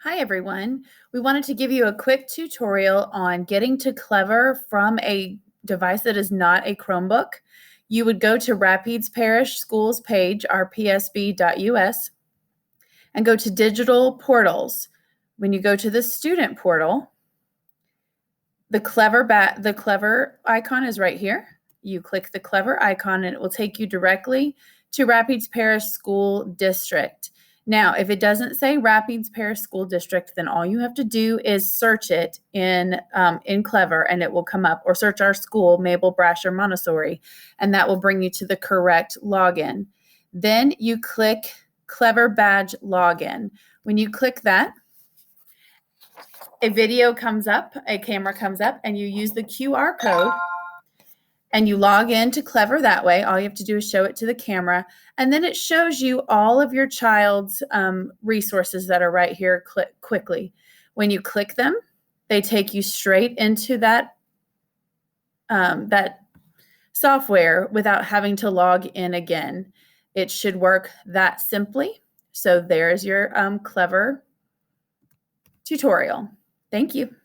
Hi everyone. We wanted to give you a quick tutorial on getting to Clever from a device that is not a Chromebook. You would go to Rapides Parish Schools page, rpsb.us, and go to Digital Portals. When you go to the Student Portal, the Clever icon is right here. You click the Clever icon and it will take you directly to Rapides Parish School District. Now, if it doesn't say Rapides Parish School District, then all you have to do is search it in Clever and it will come up, or search our school, Mabel Brasher Montessori, and that will bring you to the correct login. Then you click Clever Badge Login. When you click that, a video comes up, a camera comes up, and you use the QR code and you log into Clever that way. All you have to do is show it to the camera, and then it shows you all of your child's resources that are right here quickly. When you click them, they take you straight into that software without having to log in again. It should work that simply. So there's your Clever tutorial. Thank you.